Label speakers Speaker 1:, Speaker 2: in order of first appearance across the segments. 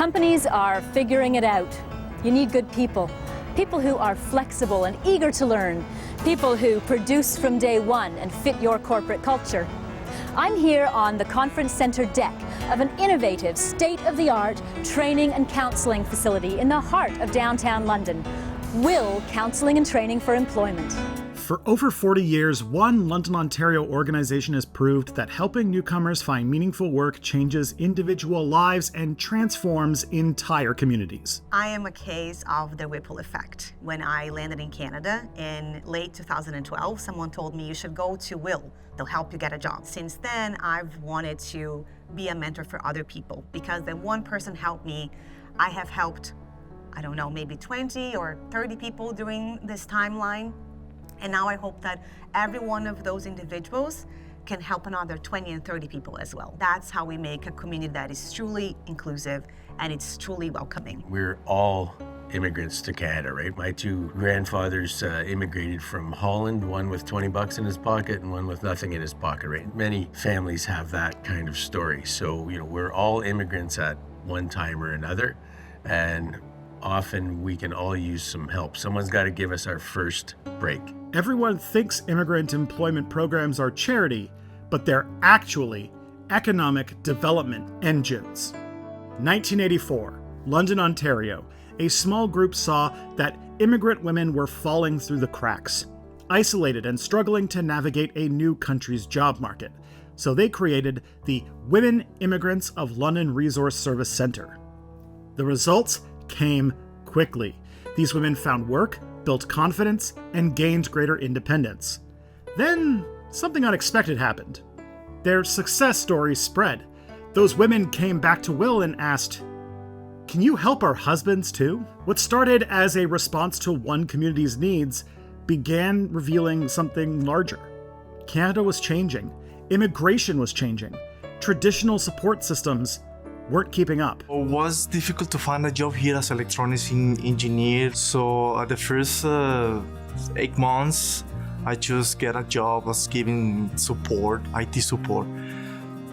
Speaker 1: Companies are figuring it out. You need good people. People who are flexible and eager to learn. People who produce from day one and fit your corporate culture. I'm here on the conference center deck of an innovative, state-of-the-art training and counseling facility in the heart of downtown London. Will Counseling and Training for Employment.
Speaker 2: For over 40 years, one London, Ontario organization has proved that helping newcomers find meaningful work changes individual lives and transforms entire communities.
Speaker 3: I am a case of the ripple effect. When I landed in Canada in late 2012, someone told me you should go to Will. They'll help you get a job. Since then, I've wanted to be a mentor for other people because when one person helped me, I have helped, I don't know, maybe 20 or 30 people during this timeline. And now I hope that every one of those individuals can help another 20 and 30 people as well. That's how we make a community that is truly inclusive and it's truly welcoming.
Speaker 4: We're all immigrants to Canada, right? My two grandfathers immigrated from Holland, one with 20 bucks in his pocket and one with nothing in his pocket, right? Many families have that kind of story. So, we're all immigrants at one time or another, and often we can all use some help. Someone's got to give us our first break.
Speaker 2: Everyone thinks immigrant employment programs are charity, but they're actually economic development engines. 1984, London, Ontario. A small group saw that immigrant women were falling through the cracks, isolated and struggling to navigate a new country's job market. So they created the Women Immigrants of London Resource Service Centre. The results came quickly. These women found work, built confidence, and gained greater independence. Then, something unexpected happened. Their success story spread. Those women came back to Will and asked, "Can you help our husbands too?" What started as a response to one community's needs began revealing something larger. Canada was changing. Immigration was changing. Traditional support systems weren't keeping up.
Speaker 5: It was difficult to find a job here as electronics engineer. So the first 8 months, I just get a job as giving support, IT support.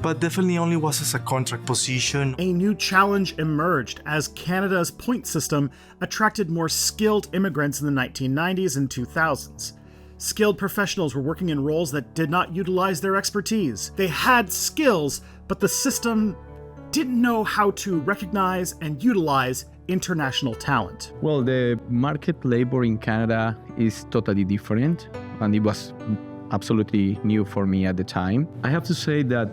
Speaker 5: But definitely only was as a contract position.
Speaker 2: A new challenge emerged as Canada's point system attracted more skilled immigrants in the 1990s and 2000s. Skilled professionals were working in roles that did not utilize their expertise. They had skills, but the system didn't know how to recognize and utilize international talent.
Speaker 6: Well, the market labor in Canada is totally different, and it was absolutely new for me at the time. I have to say that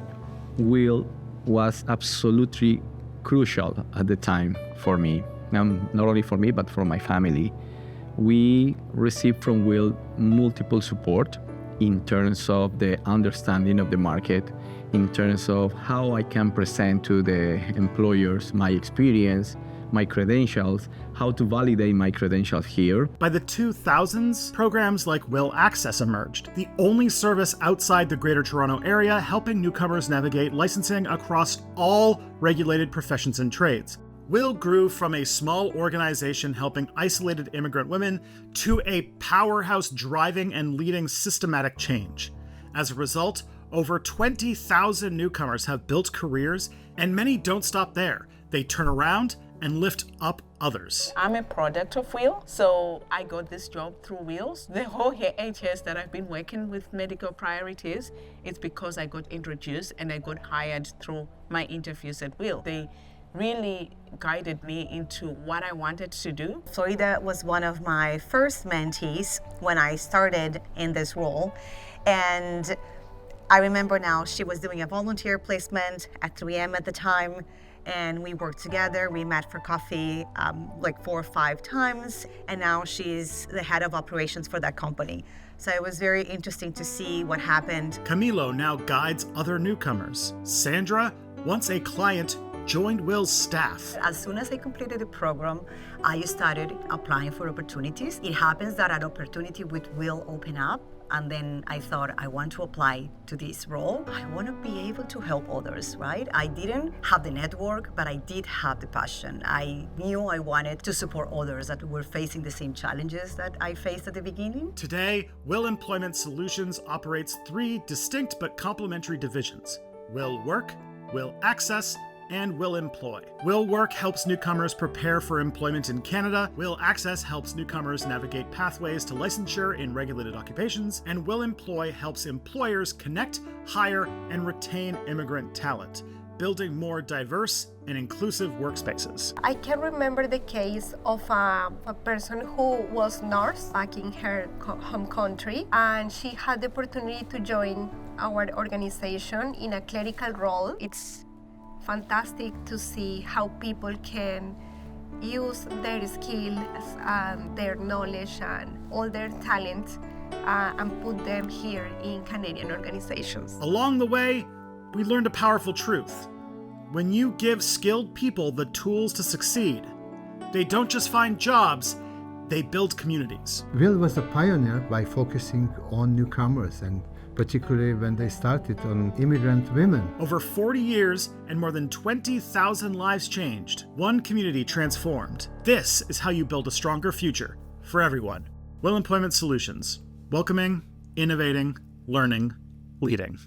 Speaker 6: Will was absolutely crucial at the time for me. Not only for me, but for my family. We received from Will multiple support in terms of the understanding of the market, in terms of how I can present to the employers my experience, my credentials, how to validate my credentials here.
Speaker 2: By the 2000s, programs like Will Access emerged, the only service outside the Greater Toronto Area helping newcomers navigate licensing across all regulated professions and trades. Will grew from a small organization helping isolated immigrant women to a powerhouse driving and leading systematic change. As a result, over 20,000 newcomers have built careers, and many don't stop there. They turn around and lift up others.
Speaker 7: I'm a product of Will, so I got this job through Wills. The whole 8 years that I've been working with medical priorities, it's because I got introduced and I got hired through my interviews at Will. They really guided me into what I wanted to do.
Speaker 3: Florida was one of my first mentees when I started in this role, and I remember now she was doing a volunteer placement at 3M at the time, and we worked together. We met for coffee like 4 or 5 times, and now she's the head of operations for that company. So it was very interesting to see what happened.
Speaker 2: Camilo now guides other newcomers. Sandra, once a client, joined Will's staff.
Speaker 3: As soon as I completed the program, I started applying for opportunities. It happens that an opportunity with Will open up, and then I thought, I want to apply to this role. I want to be able to help others, right? I didn't have the network, but I did have the passion. I knew I wanted to support others that were facing the same challenges that I faced at the beginning.
Speaker 2: Today, Will Employment Solutions operates 3 distinct but complementary divisions: Will Work, Will Access, and Will Employ. Will Work helps newcomers prepare for employment in Canada, Will Access helps newcomers navigate pathways to licensure in regulated occupations, and Will Employ helps employers connect, hire, and retain immigrant talent, building more diverse and inclusive workspaces.
Speaker 8: I can remember the case of a person who was nurse back in her home country, and she had the opportunity to join our organization in a clerical role. It's fantastic to see how people can use their skills and their knowledge and all their talent and put them here in Canadian organizations.
Speaker 2: Along the way, we learned a powerful truth. When you give skilled people the tools to succeed, they don't just find jobs, they build communities.
Speaker 9: Will was a pioneer by focusing on newcomers, and particularly when they started on immigrant women.
Speaker 2: Over 40 years and more than 20,000 lives changed, one community transformed. This is how you build a stronger future for everyone. Will Employment Solutions. Welcoming, innovating, learning, leading.